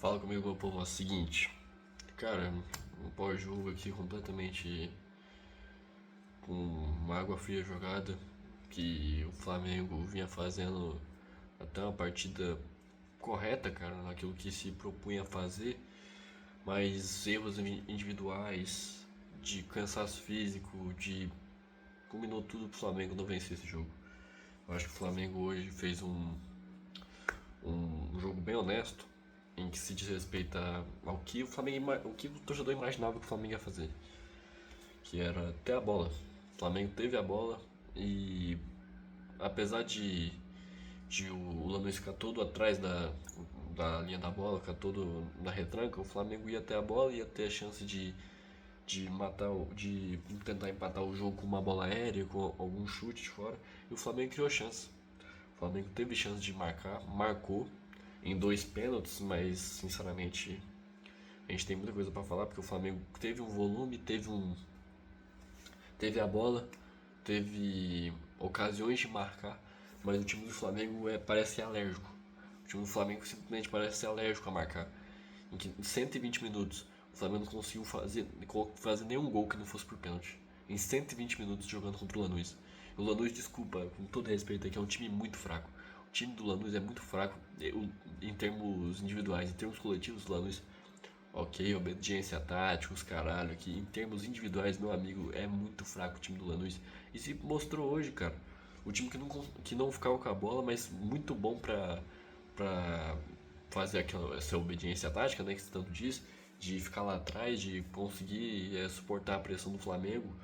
Fala comigo, meu povo. É o seguinte, cara, um pós-jogo aqui completamente com uma água fria jogada, que o Flamengo vinha fazendo até uma partida correta, cara, naquilo que se propunha a fazer, mas erros individuais, de cansaço físico, de combinou tudo pro Flamengo não vencer esse jogo. Eu acho que o Flamengo hoje fez um jogo bem honesto, em que se diz respeito ao que o que o torcedor imaginava que o Flamengo ia fazer, que era ter a bola. O Flamengo teve a bola e apesar de o Lanús ficar todo atrás da linha da bola, ficar todo na retranca, o Flamengo ia ter a bola, ia ter a chance de tentar empatar o jogo com uma bola aérea, com algum chute de fora, e o Flamengo criou chance. O Flamengo teve chance de marcar, marcou em dois pênaltis, mas sinceramente a gente tem muita coisa para falar porque o Flamengo teve um volume, teve a bola, teve ocasiões de marcar, mas o time do Flamengo parece ser alérgico. O time do Flamengo simplesmente parece ser alérgico a marcar. Em 120 minutos, o Flamengo não conseguiu fazer nenhum gol que não fosse por pênalti. Em 120 minutos jogando contra o Lanús. O Lanús, desculpa, com todo respeito aqui, é um time muito fraco. O time do Lanús é muito fraco em termos individuais, em termos coletivos, o Lanús, ok, obediência tática, os caralho aqui. Em termos individuais, meu amigo, é muito fraco o time do Lanús. E se mostrou hoje, cara. O time que não ficava com a bola, mas muito bom pra fazer essa obediência tática, né, que você tanto diz, de ficar lá atrás, de conseguir suportar a pressão do Flamengo.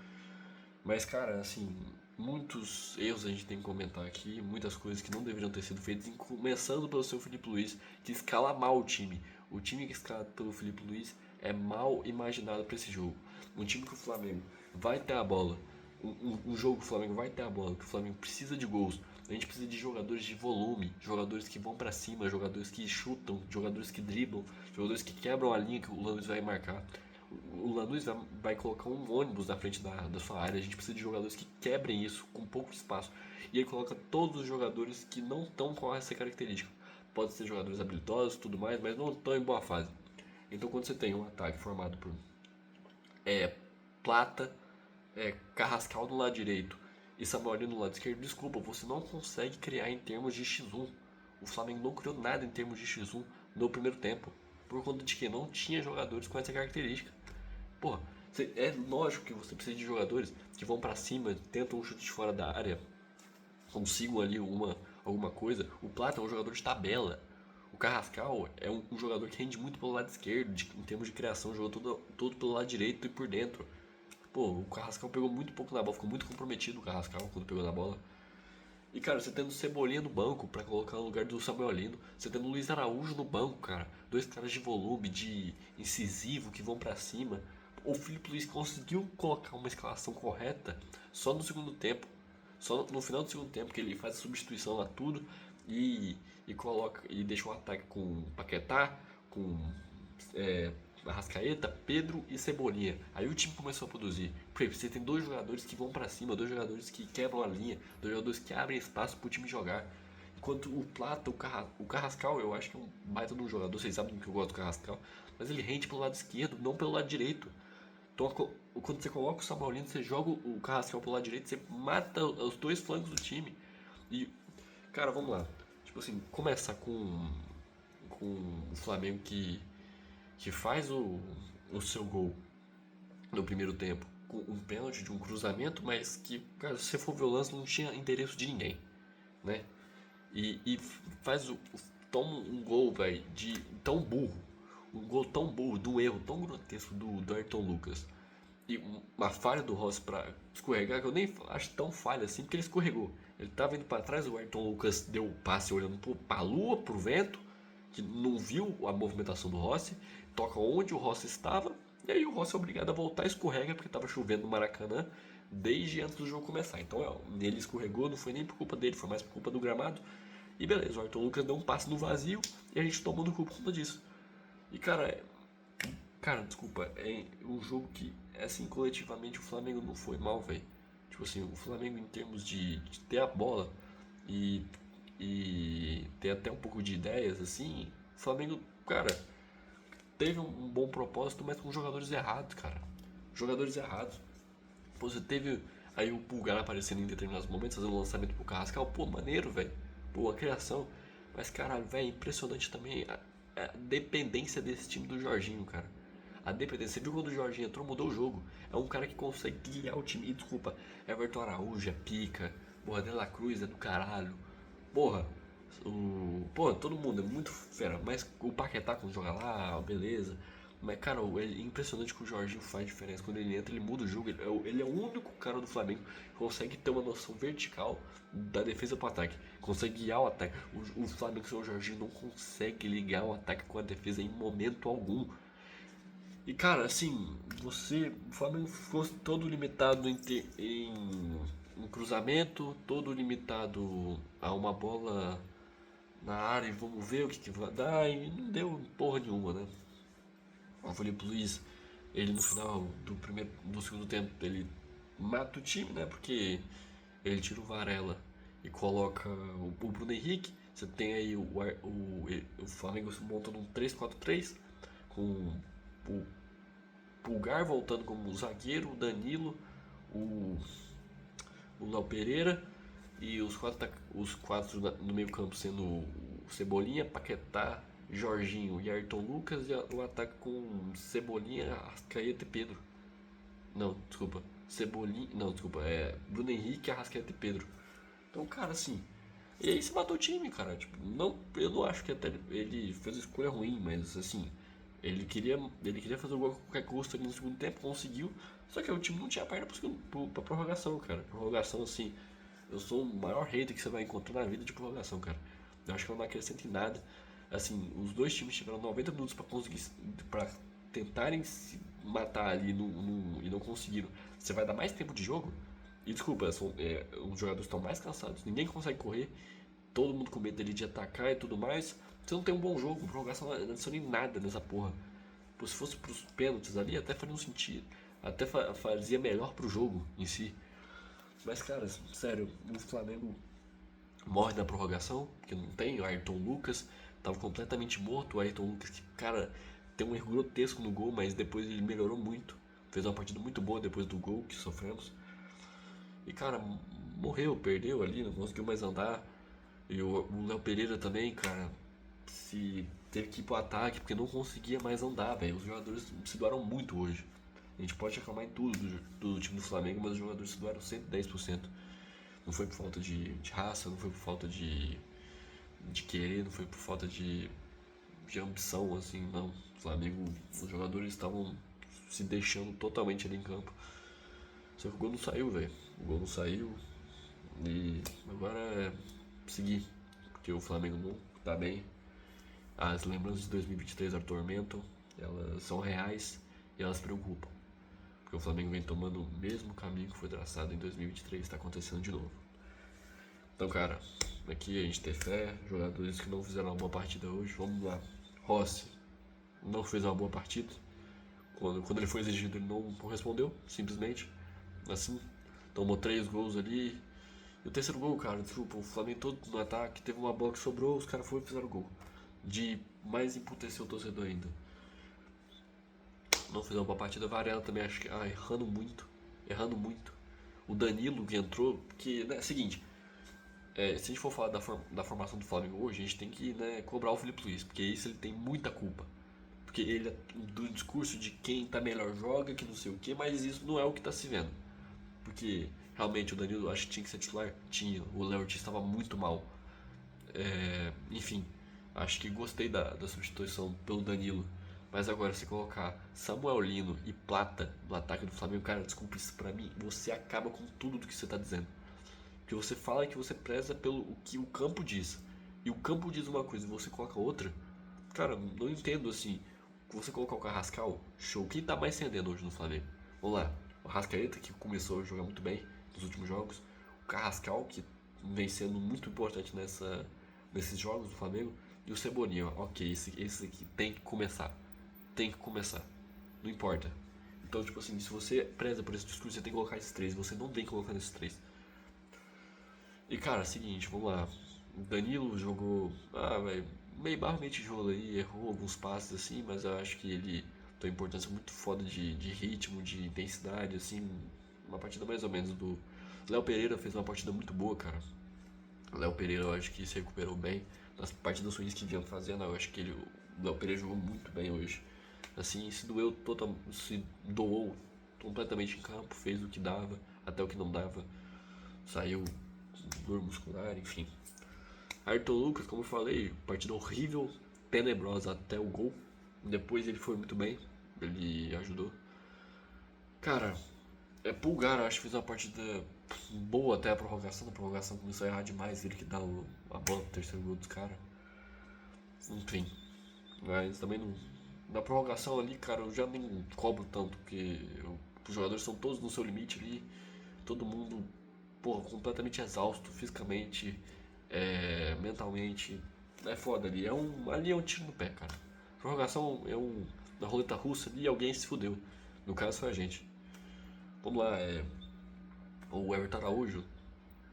Mas, cara, assim, muitos erros a gente tem que comentar aqui, muitas coisas que não deveriam ter sido feitas, começando pelo seu Felipe Luiz, que escala mal o time. O time que é escalado pelo Felipe Luiz é mal imaginado para esse jogo. Um time que o Flamengo vai ter a bola, um jogo que o Flamengo vai ter a bola, que o Flamengo precisa de gols. A gente precisa de jogadores de volume, jogadores que vão para cima, jogadores que chutam, jogadores que driblam, jogadores que quebram a linha que o Lanús vai marcar. O Lanús vai colocar um ônibus na frente da sua área. A gente precisa de jogadores que quebrem isso com pouco espaço. E ele coloca todos os jogadores que não estão com essa característica. Pode ser jogadores habilidosos e tudo mais, mas não estão em boa fase. Então quando você tem um ataque formado por Plata, Carrascal do lado direito e Samuel no lado esquerdo, desculpa, você não consegue criar em termos de X1. O Flamengo não criou nada em termos de X1 no primeiro tempo, por conta de que não tinha jogadores com essa característica. Pô, é lógico que você precisa de jogadores que vão pra cima, tentam um chute de fora da área, consigam ali alguma coisa. O Plata é um jogador de tabela. O Carrascal é um jogador que rende muito pelo lado esquerdo, em termos de criação, jogou todo pelo lado direito e por dentro. Pô, o Carrascal pegou muito pouco na bola, ficou muito comprometido o Carrascal quando pegou na bola. E cara, você tendo Cebolinha no banco pra colocar no lugar do Samuel Lino, você tendo Luiz Araújo no banco, cara, dois caras de volume, de incisivo que vão pra cima. O Filipe Luiz conseguiu colocar uma escalação correta só no segundo tempo, só no final do segundo tempo que ele faz a substituição lá tudo e coloca e deixa o ataque com Paquetá, com é, Arrascaeta, Pedro e Cebolinha. Aí o time começou a produzir. Porque você tem dois jogadores que vão pra cima, dois jogadores que quebram a linha, dois jogadores que abrem espaço pro time jogar. Enquanto o Plata, o Carrascal, eu acho que é um baita de um jogador, vocês sabem que eu gosto do Carrascal, mas ele rende pelo lado esquerdo, não pelo lado direito. Então, quando você coloca o Samuelino, você joga o Carrascal pelo lado direito, você mata os dois flancos do time. E, cara, vamos lá. Tipo assim, começar com o Flamengo que faz o seu gol no primeiro tempo com um pênalti de um cruzamento, mas que, cara, se você for ver o lance, não tinha endereço de ninguém, né? E faz toma um gol, velho, de tão burro, um gol tão burro, de um erro tão grotesco do Ayrton Lucas. E uma falha do Rossi pra escorregar, que eu nem acho tão falha assim, porque ele escorregou. Ele tava indo pra trás, o Ayrton Lucas deu o passe olhando pra lua, pro vento, que não viu a movimentação do Rossi, toca onde o Rossi estava, e aí o Rossi é obrigado a voltar e escorrega, porque tava chovendo no Maracanã desde antes do jogo começar. Então ele escorregou, não foi nem por culpa dele, foi mais por culpa do gramado. E beleza, o Ayrton Lucas deu um passe no vazio e a gente tomou no cu por conta disso. E cara, desculpa, é um jogo que, assim, coletivamente o Flamengo não foi mal, velho. Tipo assim, o Flamengo em termos de ter a bola e, e ter até um pouco de ideias, assim, o Flamengo, cara, teve um bom propósito, mas com jogadores errados, cara. Jogadores errados. Pô, você teve aí o Pulgar aparecendo em determinados momentos, fazendo um lançamento pro Carrascal. Pô, maneiro, velho. Pô, a criação. Mas, caralho, velho, impressionante também a dependência desse time do Jorginho, cara. A dependência. Você viu quando o Jorginho entrou, mudou o jogo. É um cara que consegue guiar o time. E desculpa, Everton Araújo é pica. Porra, De La Cruz é do caralho. Porra, pô, todo mundo é muito fera. Mas o Paquetá quando joga lá, beleza. Mas, cara, é impressionante que o Jorginho faz diferença. Quando ele entra, ele muda o jogo. Ele é o único cara do Flamengo que consegue ter uma noção vertical da defesa pro ataque. Consegue guiar o ataque. O Flamengo sem o Jorginho não consegue ligar o ataque com a defesa em momento algum. E, cara, assim, o Flamengo ficou todo limitado em cruzamento, todo limitado a uma bola na área e vamos ver o que vai dar. E não deu porra nenhuma, né? O Felipe Luiz, ele no final do segundo tempo, ele mata o time, né? Porque ele tira o Varela e coloca o Bruno Henrique. Você tem aí o Flamengo montando um 3-4-3 com o Pulgar voltando como zagueiro, o Danilo, o, o Léo Pereira e os quatro no meio campo sendo o Cebolinha, Paquetá, Jorginho e Ayrton Lucas, e o ataque com Cebolinha, Arrascaeta e Pedro. Não, desculpa. Cebolinha. Não, desculpa. É Bruno Henrique, Arrascaeta e Pedro. Então, cara, assim. E aí você matou o time, cara. Tipo, não, eu não acho que até ele fez a escolha ruim, mas assim. Ele queria fazer o gol a qualquer custo ali no segundo tempo, conseguiu. Só que o time não tinha perna pra prorrogação, cara. Prorrogação, assim. Eu sou o maior hater que você vai encontrar na vida de prorrogação, cara. Eu acho que ela não acrescenta em nada. Assim, os dois times tiveram 90 minutos pra conseguir. Pra tentarem se matar ali e não conseguiram. Você vai dar mais tempo de jogo? E desculpa, os jogadores estão mais cansados, ninguém consegue correr, todo mundo com medo dele de atacar e tudo mais. Você não tem um bom jogo, prorrogação não adiciona em nada nessa porra. Pô, se fosse pros pênaltis ali, até faria um sentido. Até fazia melhor pro jogo em si. Mas, cara, sério, o Flamengo morre na prorrogação, porque não tem. O Ayrton Lucas tava completamente morto. O Ayrton Lucas, que, cara, tem um erro grotesco no gol, mas depois ele melhorou muito. Fez uma partida muito boa depois do gol que sofremos. E, cara, morreu, perdeu ali, não conseguiu mais andar. E o Léo Pereira também, cara, se teve que ir pro ataque porque não conseguia mais andar, velho. Os jogadores se doaram muito hoje. A gente pode reclamar em tudo do time do Flamengo, mas os jogadores se doaram 110%. Não foi por falta de raça, não foi por falta de querer, não foi por falta de ambição, assim, não. O Flamengo, os jogadores estavam se deixando totalmente ali em campo. Só que o gol não saiu, velho. O gol não saiu. E agora é seguir. Porque o Flamengo não tá bem. As lembranças de 2023 atormentam. Elas são reais e elas preocupam. Porque o Flamengo vem tomando o mesmo caminho que foi traçado em 2023. Está acontecendo de novo. Então, cara, aqui a gente tem fé. Jogadores que não fizeram uma boa partida hoje. Vamos lá. Rossi não fez uma boa partida. Quando ele foi exigido, ele não correspondeu. Simplesmente. Assim. Tomou 3 gols ali. E o terceiro gol, cara, desculpa, o Flamengo todo no ataque, teve uma bola que sobrou, os caras foram e fizeram gol. De mais emputecer o torcedor ainda. Não fez uma boa partida. Varela também, acho que, errando muito. Errando muito. O Danilo que entrou, que, né, seguinte, se a gente for falar da formação do Flamengo hoje, a gente tem que, né, cobrar o Felipe Luiz, porque isso ele tem muita culpa. Porque ele é do discurso de quem tá melhor joga, que não sei o que, mas isso não é o que tá se vendo. Porque realmente o Danilo acho que tinha que ser titular. Tinha. O Léo Ortiz estava muito mal. Enfim, acho que gostei da substituição pelo Danilo. Mas agora, se colocar Samuel Lino e Plata no ataque do Flamengo, cara, desculpa, isso pra mim, você acaba com tudo do que você tá dizendo. Porque você fala que você preza pelo o que o campo diz. E o campo diz uma coisa e você coloca outra. Cara, não entendo assim. Você colocar o Carrascal, show. Quem tá mais rendendo hoje no Flamengo? Vamos lá. O Rascaeta, que começou a jogar muito bem nos últimos jogos. O Carrascal, que vem sendo muito importante nesses jogos do Flamengo. E o Cebolinha, ok, esse aqui tem que começar. Tem que começar. Não importa. Então, tipo assim, se você preza por esse discurso, você tem que colocar esses três. Você não tem que colocar esses três. E, cara, seguinte, vamos lá. O Danilo jogou, velho, meio barro, meio tijolo aí, errou alguns passes assim, mas eu acho que ele tem uma importância muito foda de ritmo, de intensidade, assim, uma partida mais ou menos do. Léo Pereira fez uma partida muito boa, cara. O Léo Pereira eu acho que se recuperou bem nas partidas ruins que vinha fazendo, eu acho que o Léo Pereira jogou muito bem hoje. Assim, se doou completamente em campo, fez o que dava, até o que não dava, saiu dor muscular, enfim. Ayrton Lucas, como eu falei, partida horrível, tenebrosa até o gol. Depois ele foi muito bem, ele ajudou. Cara, Pulgar, eu acho que fez uma partida boa até a prorrogação. A prorrogação começou a errar demais, ele que dá a bola pro terceiro gol dos caras. Enfim, mas também não. Na prorrogação ali, cara, eu já nem cobro tanto, porque os jogadores são todos no seu limite ali, todo mundo, porra, completamente exausto fisicamente, mentalmente. É foda ali. Ali é um tiro no pé, cara. Prorrogação é na roleta russa ali alguém se fudeu. No caso foi a gente. Vamos lá, o Everton Araújo.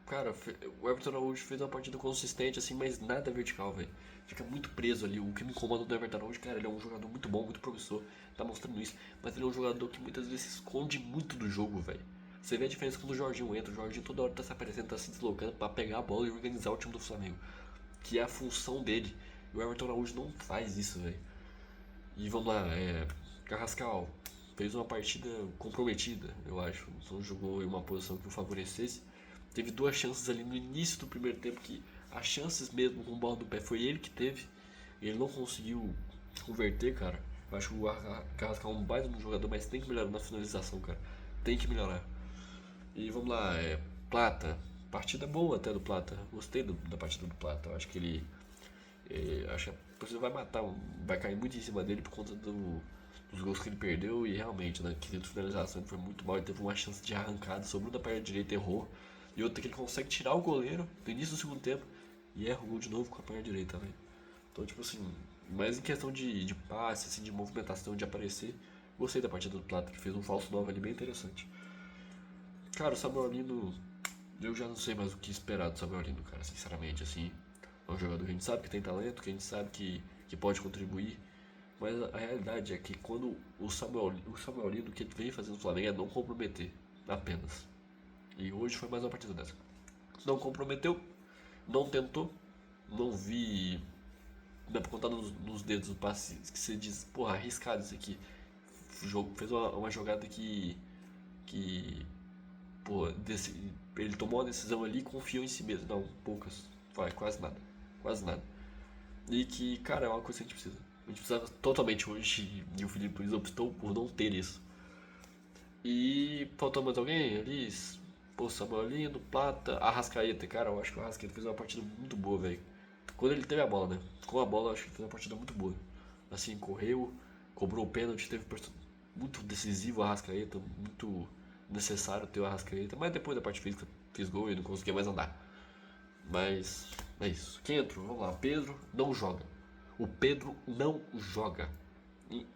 Cara, o Everton Araújo fez uma partida consistente, assim, mas nada vertical, velho. Fica muito preso ali. O que me incomoda do Everton Araújo, cara, ele é um jogador muito bom, muito promissor, tá mostrando isso. Mas ele é um jogador que muitas vezes se esconde muito do jogo, velho. Você vê a diferença quando o Jorginho entra. O Jorginho toda hora tá se aparecendo, tá se deslocando pra pegar a bola e organizar o time do Flamengo. Que é a função dele. E o Everton Araújo não faz isso, velho. E vamos lá, Carrascal fez uma partida comprometida, eu acho. Não jogou em uma posição que o favorecesse. Teve duas chances ali no início do primeiro tempo que as chances mesmo com bola do pé foi ele que teve. Ele não conseguiu converter, cara. Eu acho que o Carrascal é um baita no jogador, mas tem que melhorar na finalização, cara. Tem que melhorar. E vamos lá, Plata. Partida boa até do Plata. Gostei da partida do Plata. Eu acho que ele. Acho que a torcida vai matar, vai cair muito em cima dele por conta dos gols que ele perdeu. E realmente, na quesito finalização, ele foi muito mal. Ele teve uma chance de arrancada, sobrou da perna direita, errou. E outra que ele consegue tirar o goleiro no início do segundo tempo e erra o gol de novo com a perna direita, velho. Então, tipo assim, mais em questão de passe, assim, de movimentação, de aparecer, gostei da partida do Plata. Ele fez um falso 9 ali bem interessante. Cara, o Samuel Lino, eu já não sei mais o que esperar do Samuel Lino, cara, sinceramente, assim. É um jogador que a gente sabe que tem talento, que a gente sabe que pode contribuir. Mas a realidade é que quando o Samuel Lino, o que ele vem fazendo no Flamengo é não comprometer, apenas. E hoje foi mais uma partida dessa. Não comprometeu, não tentou, não vi. Dá pra contar nos dedos o passe que você diz, porra, arriscado isso aqui. Fez uma jogada que pô, ele tomou uma decisão ali e confiou em si mesmo. Não, poucas. Vai, quase nada. Quase nada. E que, cara, é uma coisa que a gente precisa. A gente precisava totalmente hoje e o Felipe Luiz optou por não ter isso. E faltou mais alguém ali? Pô, Samuel Lino, Plata, Arrascaeta. Cara, eu acho que o Arrascaeta fez uma partida muito boa, velho. Quando ele teve a bola, né? Com a bola, eu acho que ele fez uma partida muito boa. Assim, correu, cobrou o pênalti, teve muito decisivo o Arrascaeta, muito necessário ter o Arrascaeta. Mas depois da parte física, fez gol e não conseguia mais andar. Mas é isso. Quem entrou? Vamos lá. Pedro não joga. O Pedro não joga.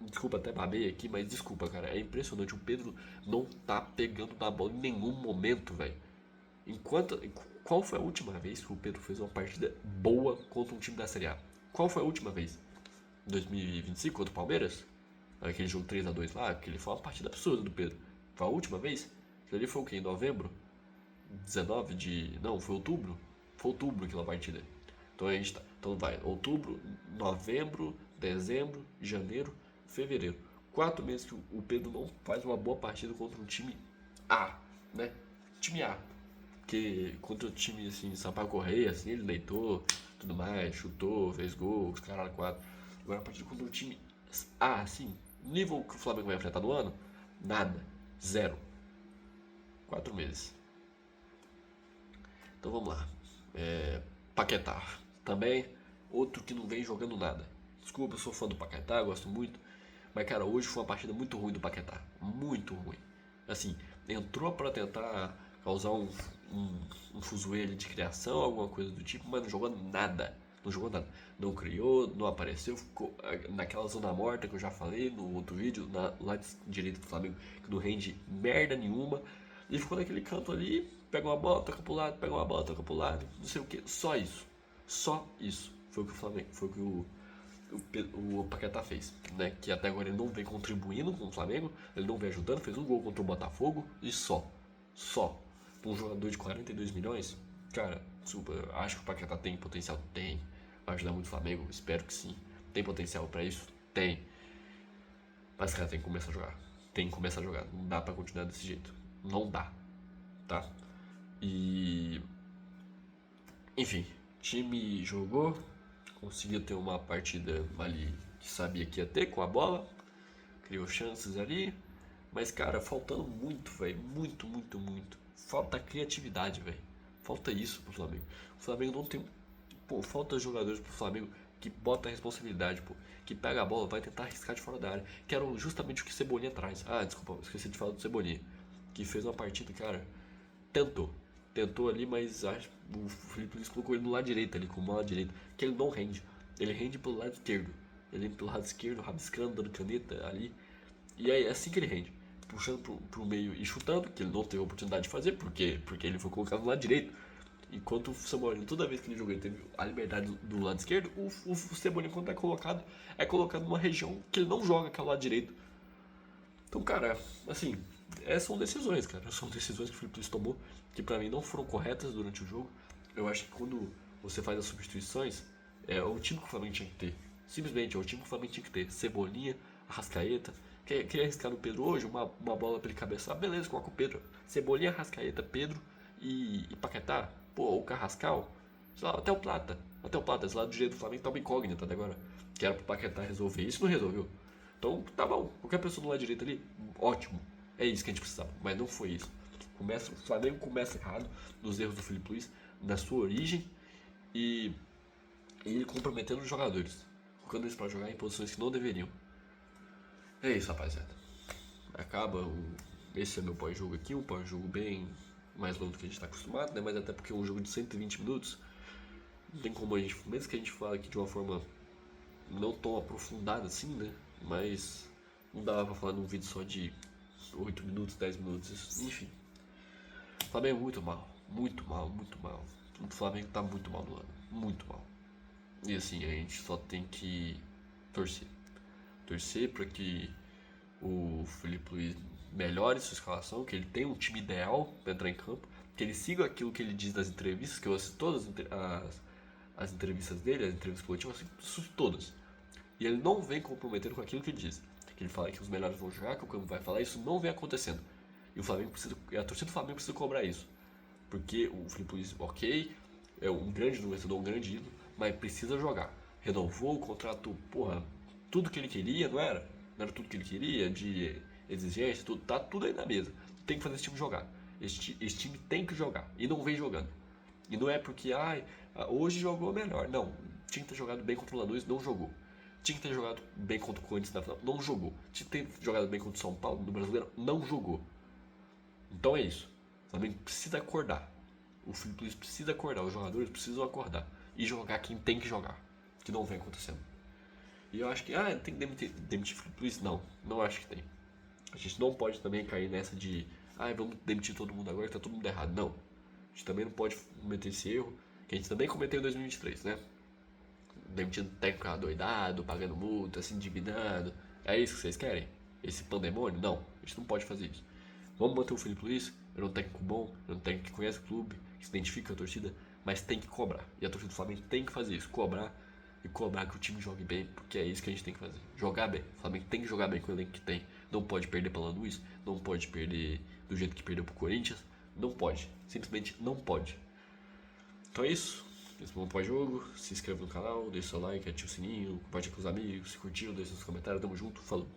Desculpa, até babei aqui, mas desculpa, cara. É impressionante. O Pedro não tá pegando na bola em nenhum momento, velho. Enquanto. Qual foi a última vez que o Pedro fez uma partida boa contra um time da Série A? Qual foi a última vez? 2025 contra o Palmeiras? Aquele jogo 3x2 lá, que ele foi uma partida absurda do Pedro. Foi a última vez? Aquilo ali foi o quê? Em novembro? 19 de. Não, foi outubro? Foi outubro aquela partida. Então a gente tá. Então vai, outubro, novembro, dezembro, janeiro, fevereiro. 4 meses que o Pedro não faz uma boa partida contra um time A, né? Time A. Porque contra o time assim, Sampaio Correia, assim, ele deitou, tudo mais, chutou, fez gol, os caras 4. Agora a partida contra um time A, assim, nível que o Flamengo vai enfrentar no ano, nada. Zero. 4 meses. Então vamos lá. Paquetá. Também, outro que não vem jogando nada. Desculpa, eu sou fã do Paquetá, gosto muito. Mas, cara, hoje foi uma partida muito ruim do Paquetá. Muito ruim. Assim, entrou pra tentar causar um fuzuê ali de criação, alguma coisa do tipo, mas não jogou nada. Não jogou nada. Não criou, não apareceu, ficou naquela zona morta que eu já falei no outro vídeo, lá direito do Flamengo, que não rende merda nenhuma. E ficou naquele canto ali, pega uma bola, toca pro lado, pega uma bola, toca pro lado, não sei o que. Só isso. Só isso. foi o que o Flamengo, foi o que o Paquetá fez, né? Que até agora ele não vem contribuindo com o Flamengo, ele não vem ajudando, fez um gol contra o Botafogo e só. Só. Um jogador de 42 milhões, cara, super, acho que o Paquetá tem potencial? Tem. Vai ajudar muito o Flamengo? Espero que sim. Tem potencial pra isso? Tem. Mas, cara, tem que começar a jogar. Tem que começar a jogar. Não dá pra continuar desse jeito. Não dá. Tá? E. Enfim, time jogou, conseguiu ter uma partida ali que sabia que ia ter com a bola, criou chances ali, mas cara, faltando muito, velho, muito, muito, muito. Falta criatividade, velho. Falta isso pro Flamengo. O Flamengo não tem, pô, falta jogadores pro Flamengo que bota a responsabilidade, pô, que pega a bola, vai tentar arriscar de fora da área, que era justamente o que Cebolinha traz. Ah, desculpa, esqueci de falar do Cebolinha, que fez uma partida, cara, tentou. Tentou ali, mas acho, o Felipe Luiz colocou ele no lado direito ali, com o lado direito, que ele não rende. Ele rende pelo lado esquerdo. Ele rende pelo lado esquerdo, rabiscando, dando caneta ali. E é assim que ele rende. Puxando pro meio e chutando, que ele não teve a oportunidade de fazer, porque ele foi colocado no lado direito. Enquanto o Cebolinha, toda vez que ele jogou, ele teve a liberdade do lado esquerdo, o Cebolinha, quando é colocado numa região que ele não joga, que é o lado direito. Então, cara, assim, são decisões, cara. São decisões que o Felipe Luiz tomou que pra mim não foram corretas durante o jogo. Eu acho que quando você faz as substituições, é o time que o Flamengo tinha que ter. Simplesmente é o time que o Flamengo tinha que ter. Cebolinha, Arrascaeta. Quer arriscar no Pedro hoje? Uma bola pra ele cabeçar? Beleza, coloca o Pedro. Cebolinha, Arrascaeta, Pedro e Paquetá. Pô, o Carrascal. Sei lá, até o Plata. Até o Plata, esse lado direito do Flamengo tá uma incógnita até agora. Que era pro Paquetá resolver isso, não resolveu. Então, tá bom. Qualquer pessoa do lado direito ali, ótimo. É isso que a gente precisava. Mas não foi isso. O Flamengo começa errado nos erros do Felipe Luiz, na sua origem, e ele comprometendo os jogadores. Colocando eles pra jogar em posições que não deveriam. É isso, rapaziada. Acaba esse é meu pós-jogo aqui, um pós-jogo bem mais longo do que a gente tá acostumado, né? Mas até porque é um jogo de 120 minutos. Não tem como a gente, mesmo que a gente fale aqui de uma forma não tão aprofundada assim, né? Mas não dava pra falar num vídeo só de 8 minutos, 10 minutos, enfim. O Flamengo é muito mal, muito mal, muito mal. O Flamengo tá muito mal no ano, muito mal. E assim, a gente só tem que torcer. Torcer para que o Felipe Luiz melhore sua escalação, que ele tenha um time ideal para entrar em campo, que ele siga aquilo que ele diz nas entrevistas, que eu assisto todas as entrevistas dele, as entrevistas coletivas, eu assisto todas. E ele não vem comprometendo com aquilo que ele diz. Que ele fala que os melhores vão jogar, que o campo vai falar, isso não vem acontecendo. E a torcida do Flamengo precisa cobrar isso. Porque o Felipe Luiz, ok, é um grande vencedor, um grande ídolo, mas precisa jogar. Renovou o contrato, porra, tudo que ele queria, não era? Não era tudo que ele queria, de exigência, tudo, tá tudo aí na mesa. Tem que fazer esse time jogar. Esse time tem que jogar. E não vem jogando. E não é porque, hoje jogou melhor. Não, tinha que ter jogado bem contra o Lanús, não jogou. Tinha que ter jogado bem contra o Corinthians na final, não jogou. Tinha que ter jogado bem contra o São Paulo no Brasileiro, não jogou. Então é isso. O Flamengo precisa acordar. O Felipe Luiz precisa acordar. Os jogadores precisam acordar. E jogar quem tem que jogar. Que não vem acontecendo. E eu acho que, tem que demitir o Felipe Luiz? Não, não acho que tem. A gente não pode também cair nessa de, vamos demitir todo mundo agora que tá todo mundo errado. Não. A gente também não pode cometer esse erro que a gente também cometeu em 2023, né? Demitindo técnico adoidado, pagando multa, se endividando. É isso que vocês querem? Esse pandemônio? Não, a gente não pode fazer isso. Vamos manter o Felipe Luiz, ele é um técnico bom, ele é um técnico que conhece o clube, que se identifica com a torcida, mas tem que cobrar. E a torcida do Flamengo tem que fazer isso, cobrar e cobrar que o time jogue bem, porque é isso que a gente tem que fazer. Jogar bem. O Flamengo tem que jogar bem com o elenco que tem. Não pode perder para o Lanús, não pode perder do jeito que perdeu pro Corinthians, não pode. Simplesmente não pode. Então é isso. Esse foi um pós-jogo. Se inscreva no canal, deixa seu like, ativa o sininho, compartilha com os amigos. Se curtiu, deixa seus comentários. Tamo junto. Falou.